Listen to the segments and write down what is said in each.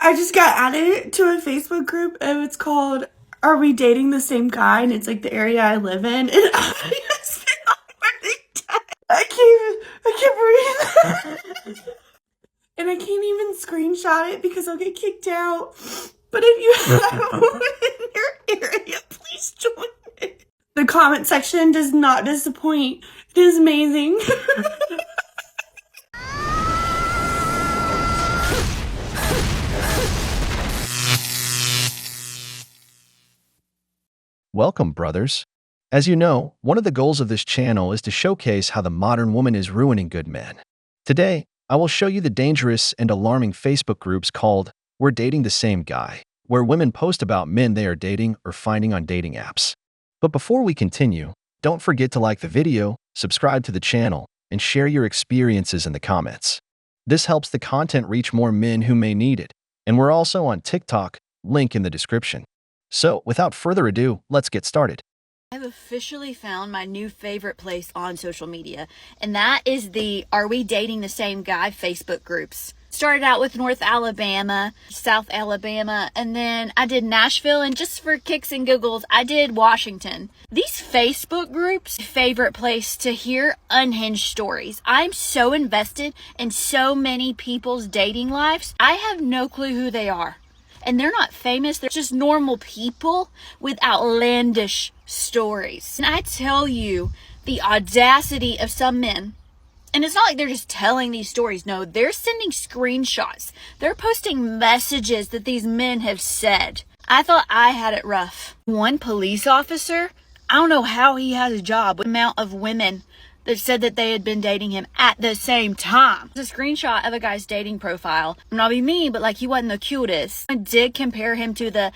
I just got added to a Facebook group and it's called Are We Dating the Same Guy? And it's like the area I live in. And I just been awkwardly dead. I can't breathe. And I can't even screenshot it because I'll get kicked out. But if you have one in your area, please join it. The comment section does not disappoint. It is amazing. Welcome, brothers. As you know, one of the goals of this channel is to showcase how the modern woman is ruining good men. Today, I will show you the dangerous and alarming Facebook groups called We're Dating the Same Guy, where women post about men they are dating or finding on dating apps. But before we continue, don't forget to like the video, subscribe to the channel, and share your experiences in the comments. This helps the content reach more men who may need it, and we're also on TikTok, link in the description. So, without further ado, let's get started. I've officially found my new favorite place on social media, and that is the Are We Dating the Same Guy Facebook groups. Started out with North Alabama, South Alabama, and then I did Nashville, and just for kicks and giggles, I did Washington. These Facebook groups, favorite place to hear unhinged stories. I'm so invested in so many people's dating lives, I have no clue who they are. And they're not famous, they're just normal people with outlandish stories. And I tell you, the audacity of some men, and it's not like they're just telling these stories, no, they're sending screenshots. They're posting messages that these men have said. I thought I had it rough. One police officer, I don't know how he has a job with the amount of women that said that they had been dating him at the same time. It's a screenshot of a guy's dating profile. I'm not being mean, but like he wasn't the cutest. I did compare him to the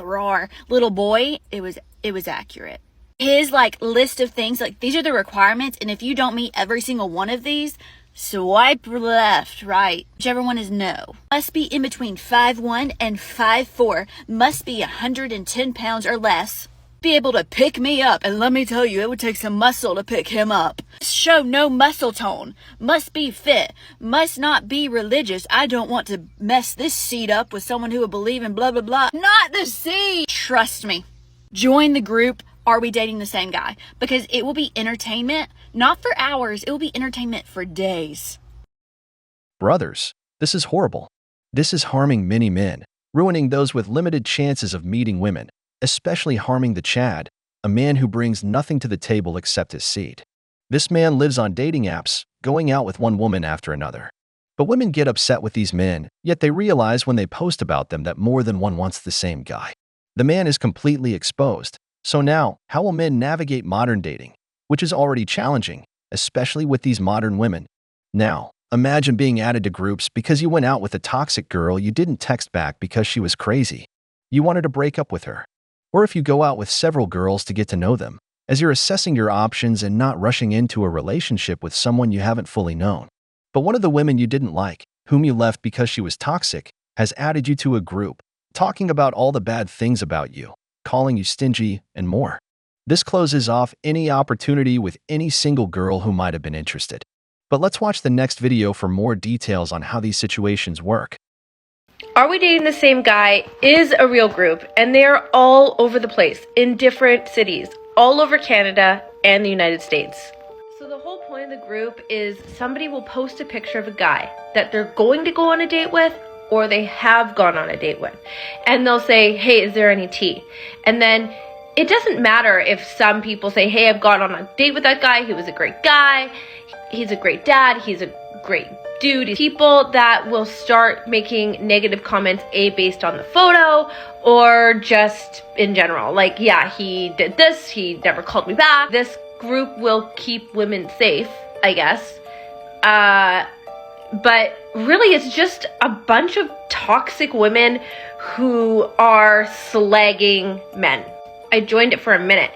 roar little boy. It was accurate. His like list of things, like these are the requirements, and if you don't meet every single one of these, swipe left, right. Whichever one is no. Must be in between 5'1" and 5'4". Must be 110 pounds or less. Be able to pick me up, and let me tell you, it would take some muscle to pick him up. Show no muscle tone. Must be fit. Must not be religious. I don't want to mess this seed up with someone who would believe in blah blah blah. Not the seed. Trust me. Join the group Are We Dating the Same Guy? Because it will be entertainment, not for hours, it will be entertainment for days. Brothers, this is horrible. This is harming many men, ruining those with limited chances of meeting women, especially harming the Chad, a man who brings nothing to the table except his seed. This man lives on dating apps, going out with one woman after another. But women get upset with these men, yet they realize when they post about them that more than one wants the same guy. The man is completely exposed. So now, how will men navigate modern dating, which is already challenging, especially with these modern women? Now, imagine being added to groups because you went out with a toxic girl you didn't text back because she was crazy. You wanted to break up with her. Or if you go out with several girls to get to know them, as you're assessing your options and not rushing into a relationship with someone you haven't fully known. But one of the women you didn't like, whom you left because she was toxic, has added you to a group, talking about all the bad things about you, calling you stingy, and more. This closes off any opportunity with any single girl who might have been interested. But let's watch the next video for more details on how these situations work. Are We Dating the Same Guy is a real group, and they are all over the place, in different cities, all over Canada and the United States. So the whole point of the group is somebody will post a picture of a guy that they're going to go on a date with, or they have gone on a date with. And they'll say, hey, is there any tea? And then it doesn't matter if some people say, hey, I've gone on a date with that guy, he was a great guy, he's a great dad, he's a great dude. People that will start making negative comments, based on the photo or just in general. Like, yeah, he did this, he never called me back. This group will keep women safe, I guess. But really, it's just a bunch of toxic women who are slagging men. I joined it for a minute.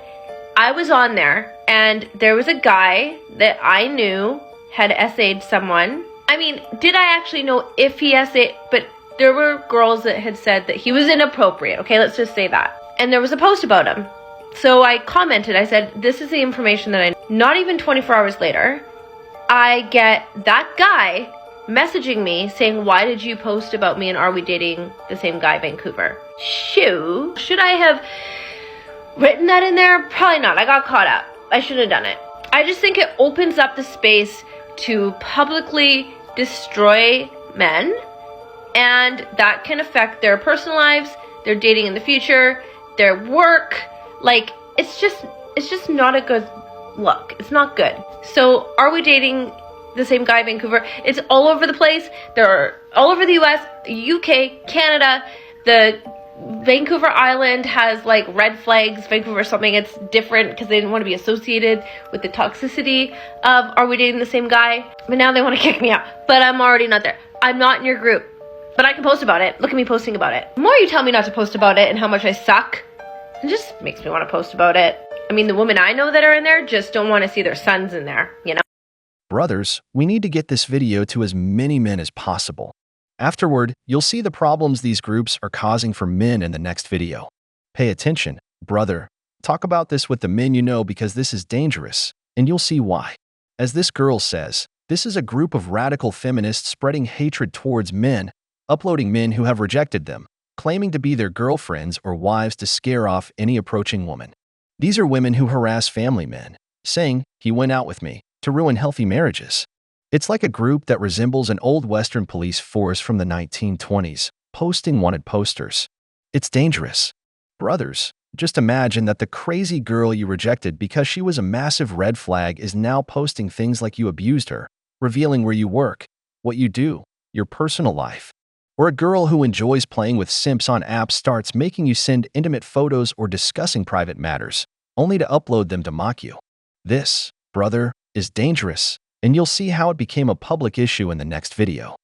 I was on there, and there was a guy that I knew had essayed someone. I mean, did I actually know if he essayed? But there were girls that had said that he was inappropriate. Okay, let's just say that. And there was a post about him. So I commented, I said, this is the information that I know. Not even 24 hours later, I get that guy messaging me saying, why did you post about me and Are We Dating the Same Guy Vancouver? Shoo. Should I have written that in there? Probably not. I got caught up. I shouldn't have done it. I just think it opens up the space to publicly destroy men, and that can affect their personal lives, their dating in the future, their work. Like, it's just not a good look. It's not good. So Are We Dating the Same Guy Vancouver? It's all over the place. They're all over the US, UK, Canada. The Vancouver Island has like red flags. Vancouver something, it's different because they didn't want to be associated with the toxicity of Are We Dating the Same Guy? But now they want to kick me out. But I'm already not there. I'm not in your group. But I can post about it. Look at me posting about it. The more you tell me not to post about it and how much I suck, it just makes me want to post about it. I mean, the women I know that are in there just don't want to see their sons in there, you know? Brothers, we need to get this video to as many men as possible. Afterward, you'll see the problems these groups are causing for men in the next video. Pay attention, brother. Talk about this with the men you know because this is dangerous, and you'll see why. As this girl says, this is a group of radical feminists spreading hatred towards men, uploading men who have rejected them, claiming to be their girlfriends or wives to scare off any approaching woman. These are women who harass family men, saying, "He went out with me," to ruin healthy marriages. It's like a group that resembles an old Western police force from the 1920s, posting wanted posters. It's dangerous. Brothers, just imagine that the crazy girl you rejected because she was a massive red flag is now posting things like you abused her, revealing where you work, what you do, your personal life. Or a girl who enjoys playing with simps on apps starts making you send intimate photos or discussing private matters, only to upload them to mock you. This, brother, is dangerous, and you'll see how it became a public issue in the next video.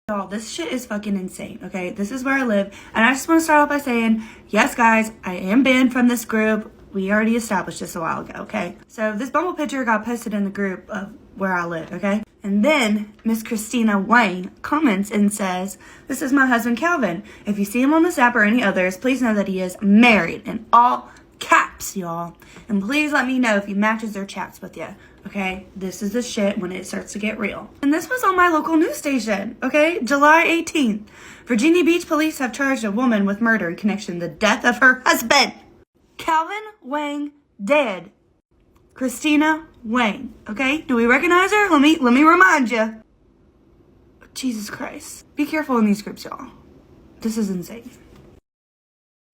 Y'all, this shit is fucking insane, okay? This is where I live, and I just want to start off by saying, yes, guys, I am banned from this group. We already established this a while ago, okay? So this Bumble picture got posted in the group of where I live, okay? And then Miss Christina Wayne comments and says, "This is my husband, Calvin. If you see him on this app or any others, please know that he is married," in all caps, y'all. "And please let me know if he matches or chats with you." Okay, this is the shit when it starts to get real. And this was on my local news station, okay? July 18th. Virginia Beach police have charged a woman with murder in connection to the death of her husband. Calvin Wang dead. Christina Wang, okay? Do we recognize her? Let me remind you. Jesus Christ. Be careful in these groups, y'all. This is insane.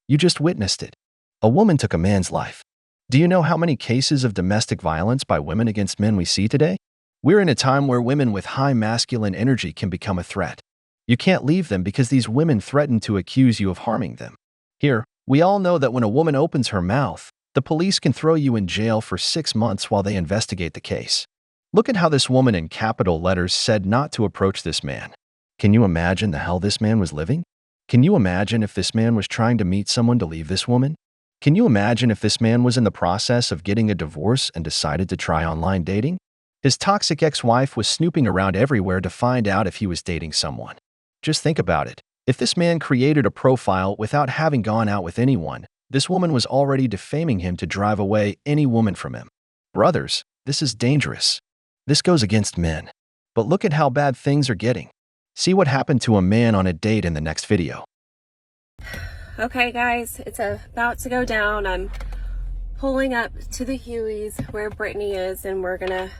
You just witnessed it. A woman took a man's life. Do you know how many cases of domestic violence by women against men we see today? We're in a time where women with high masculine energy can become a threat. You can't leave them because these women threaten to accuse you of harming them. Here, we all know that when a woman opens her mouth, the police can throw you in jail for 6 months while they investigate the case. Look at how this woman in capital letters said not to approach this man. Can you imagine the hell this man was living? Can you imagine if this man was trying to meet someone to leave this woman? Can you imagine if this man was in the process of getting a divorce and decided to try online dating? His toxic ex-wife was snooping around everywhere to find out if he was dating someone. Just think about it. If this man created a profile without having gone out with anyone, this woman was already defaming him to drive away any woman from him. Brothers, this is dangerous. This goes against men. But look at how bad things are getting. See what happened to a man on a date in the next video. Okay guys, it's about to go down. I'm pulling up to the Hueys where Brittany is, and we're gonna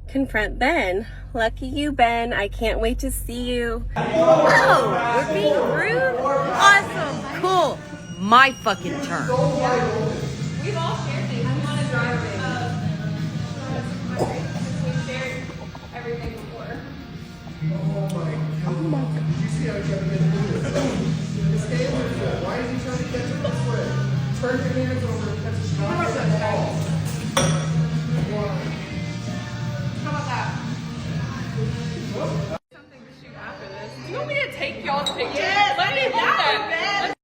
confront Ben. Lucky you, Ben. I can't wait to see you. Oh, we're being rude? Awesome, cool. My fucking turn. We've all shared things. We want to drive it. We've shared everything before. You see how he's got to make it. Why is he trying to catch up this way? Turn your hands over and catch a strong ball. How about that? Something to shoot after this. Do you want me to take y'all's pictures? Yes, let me hold that.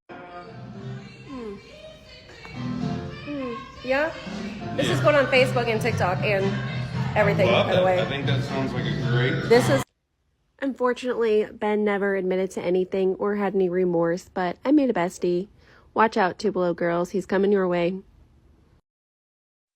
Yeah? This is put on Facebook and TikTok and everything, by the way. I think that sounds like a great... This is... Unfortunately, Ben never admitted to anything or had any remorse, but I made a bestie. Watch out, Tupelo girls. He's coming your way.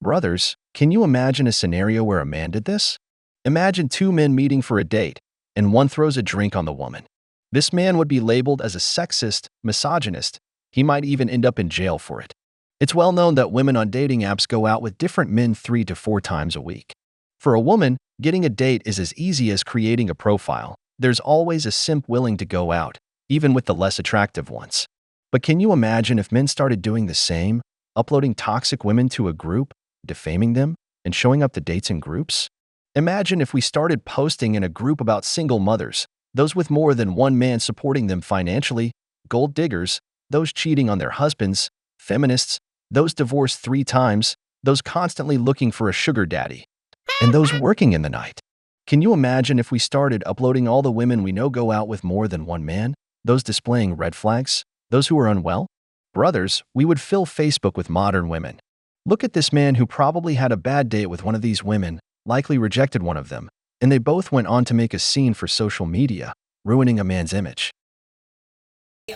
Brothers, can you imagine a scenario where a man did this? Imagine two men meeting for a date, and one throws a drink on the woman. This man would be labeled as a sexist, misogynist. He might even end up in jail for it. It's well known that women on dating apps go out with different men 3 to 4 times a week. For a woman, getting a date is as easy as creating a profile. There's always a simp willing to go out, even with the less attractive ones. But can you imagine if men started doing the same, uploading toxic women to a group, defaming them, and showing up to dates in groups? Imagine if we started posting in a group about single mothers, those with more than one man supporting them financially, gold diggers, those cheating on their husbands, feminists, those divorced 3 times, those constantly looking for a sugar daddy, and those working in the night. Can you imagine if we started uploading all the women we know go out with more than one man, those displaying red flags, those who are unwell? Brothers, we would fill Facebook with modern women. Look at this man who probably had a bad date with one of these women, likely rejected one of them, and they both went on to make a scene for social media, ruining a man's image.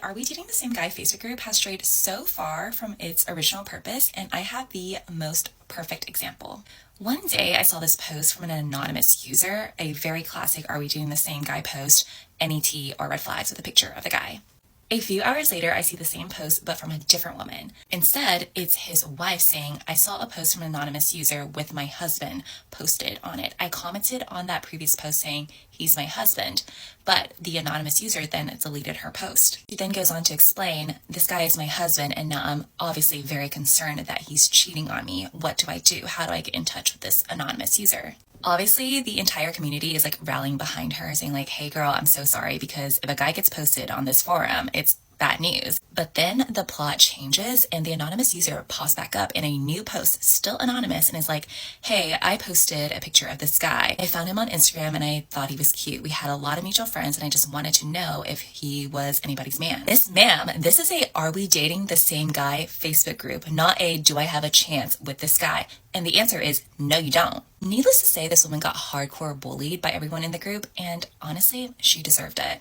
Are We Dating the Same Guy Facebook group has strayed so far from its original purpose, and I have the most perfect example. One day I saw this post from an anonymous user, a very classic Are We Dating the Same Guy post, NET or red flags with a picture of the guy. A few hours later, I see the same post, but from a different woman. Instead, it's his wife saying, I saw a post from an anonymous user with my husband posted on it. I commented on that previous post saying, he's my husband, but the anonymous user then deleted her post. She then goes on to explain, this guy is my husband, and now I'm obviously very concerned that he's cheating on me. What do I do? How do I get in touch with this anonymous user? Obviously, the entire community is like rallying behind her, saying like, hey girl, I'm so sorry, because if a guy gets posted on this forum, it's bad news. But then the plot changes and the anonymous user pops back up in a new post, still anonymous, and is like, hey, I posted a picture of this guy. I found him on Instagram and I thought he was cute. We had a lot of mutual friends and I just wanted to know if he was anybody's man. This is a Are We Dating the Same Guy Facebook group, not a do I have a chance with this guy? And the answer is no, you don't. Needless to say, this woman got hardcore bullied by everyone in the group, and honestly, she deserved it.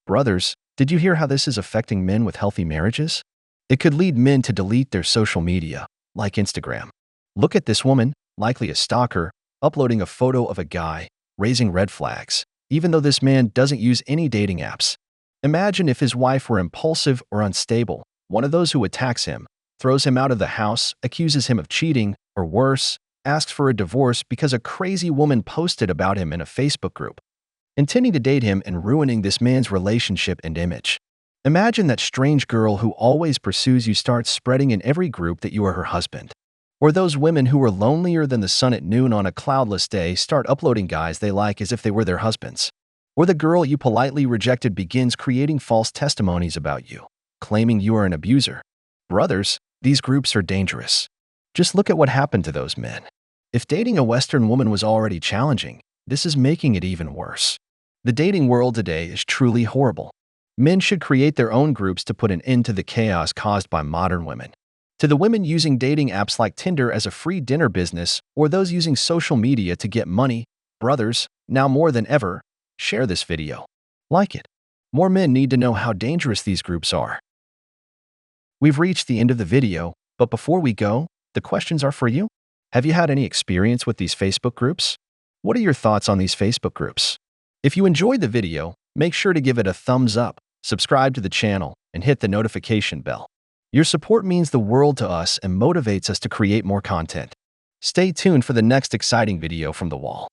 Brothers, did you hear how this is affecting men with healthy marriages? It could lead men to delete their social media, like Instagram. Look at this woman, likely a stalker, uploading a photo of a guy, raising red flags, even though this man doesn't use any dating apps. Imagine if his wife were impulsive or unstable, one of those who attacks him, throws him out of the house, accuses him of cheating, or worse, asks for a divorce because a crazy woman posted about him in a Facebook group, intending to date him and ruining this man's relationship and image. Imagine that strange girl who always pursues you starts spreading in every group that you are her husband. Or those women who are lonelier than the sun at noon on a cloudless day start uploading guys they like as if they were their husbands. Or the girl you politely rejected begins creating false testimonies about you, claiming you are an abuser. Brothers, these groups are dangerous. Just look at what happened to those men. If dating a Western woman was already challenging, this is making it even worse. The dating world today is truly horrible. Men should create their own groups to put an end to the chaos caused by modern women. To the women using dating apps like Tinder as a free dinner business or those using social media to get money, brothers, now more than ever, share this video. Like it. More men need to know how dangerous these groups are. We've reached the end of the video, but before we go, the questions are for you. Have you had any experience with these Facebook groups? What are your thoughts on these Facebook groups? If you enjoyed the video, make sure to give it a thumbs up, subscribe to the channel, and hit the notification bell. Your support means the world to us and motivates us to create more content. Stay tuned for the next exciting video from The Wall.